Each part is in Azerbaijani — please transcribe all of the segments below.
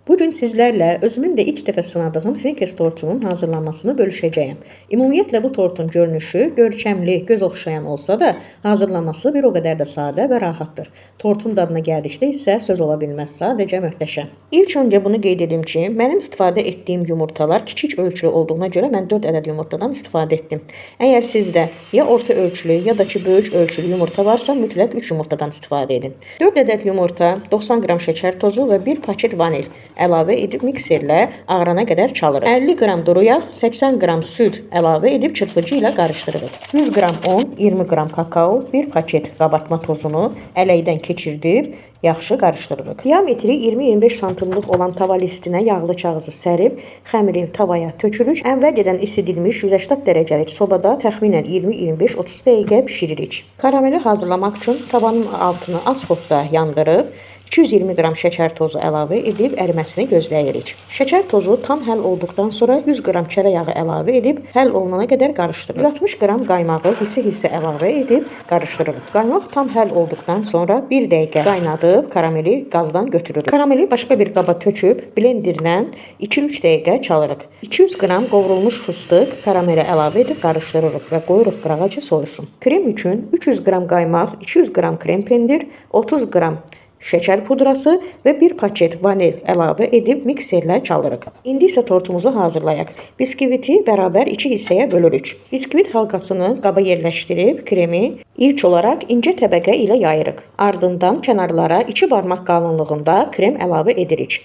Bugün sizlərlə özümün də ilk dəfə sınadığım Snickers tortunun hazırlanmasını bölüşəcəyəm. Ümumiyyətlə bu tortun görünüşü görkəmli, göz oxşayan olsa da, hazırlanması bir o qədər də sadə və rahatdır. Tortun dadına gəldikdə isə söz ola bilməz, sadəcə möhtəşəm. İlk öncə bunu qeyd edim ki, mənim istifadə etdiyim yumurtalar kiçik ölçülü olduğuna görə mən 4 ədəd yumurtadan istifadə etdim. Əgər sizdə ya orta ölçülü, ya da ki böyük ölçülü yumurta varsa, mütləq 3 yumurtadan istifadə edin. 4 ədəd yumurta, 90 qram şəkər tozu və 1 paket vanil əlavə edib mikserlə ağrana qədər çalırıq. 50 qram duru yağ, 80 qram süd əlavə edib çırpıcı ilə qarışdırırıq. 100 qram un, 20 qram kakao, 1 paket qabartma tozunu ələkdən keçirdib yaxşı qarışdırırıq. Diametri 20-25 santimlik olan tava listinə yağlı kağızı sərib, xəmiri tavaya tökürük. Əvvəlcədən isidilmiş 180 dərəcəlik sobada təxminən 20-25-30 dəqiqə bişiririk. Karameli hazırlamaq üçün tavanın altını az xodda yandırıb, 220 qram şəkər tozu əlavə edib əriməsini gözləyirik. Şəkər tozu tam həll olduqdan sonra 100 qram kərə yağı əlavə edib həll olunana qədər qarışdırırıq. 160 qram qaymağı hissə-hissə əlavə edib qarışdırırıq. Qaymaq tam həll olduqdan sonra 1 dəqiqə qaynadıb karameli qazdan götürürük. Karameli başqa bir qaba töküb blenderlə 2-3 dəqiqə çalırıq. 200 qram qovrulmuş fıstıq karameli əlavə edib qarışdırırıq və qoyuruq qırağacı soyusun. Krem üçün 300 qram qaymaq, 200 qram krem pendir, 30 qram şəkər pudrası və 1 paket vanil əlavə edib mikserlə çalırıq. İndi isə tortumuzu hazırlayaq. Biskviti bərabər 2 hissəyə bölürük. Biskvit halqasını qaba yerləşdirib kremi ilk olaraq incə təbəqə ilə yayırıq. Ardından kənarlara 2 barmaq qalınlığında krem əlavə edirik.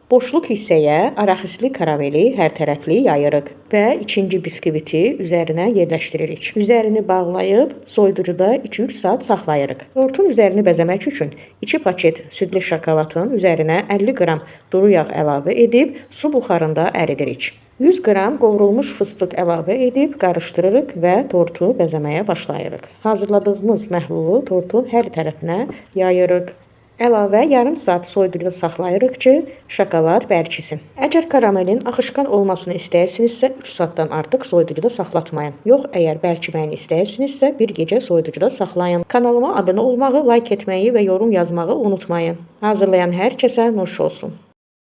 Boşluq hissəyə araxisli karameli hər tərəfli yayırıq və ikinci biskviti üzərinə yerləşdiririk. Üzerini bağlayıb soyuducuda 2-3 saat saxlayırıq. Tortun üzerini bəzəmək üçün 2 paket südlü şokoladın üzərinə 50 qram duru yağ əlavə edib su buxarında əridirik. 100 qram qovrulmuş fıstıq əlavə edib qarışdırırıq və tortu bəzəməyə başlayırıq. Hazırladığımız məhlulu tortun hər tərəfinə yayırıq. Əlavə yarım saat soyuducuda saxlayırıq ki, şokolad bərkisin. Əgər karamelin axışqan olmasını istəyirsinizsə, 3 saatdan artıq soyuducuda saxlatmayın. Yox, əgər bərkiməyini istəyirsinizsə, bir gecə soyuducuda saxlayın. Kanalıma abunə olmağı, like etməyi və yorum yazmağı unutmayın. Hazırlayan hər kəsə nuş olsun.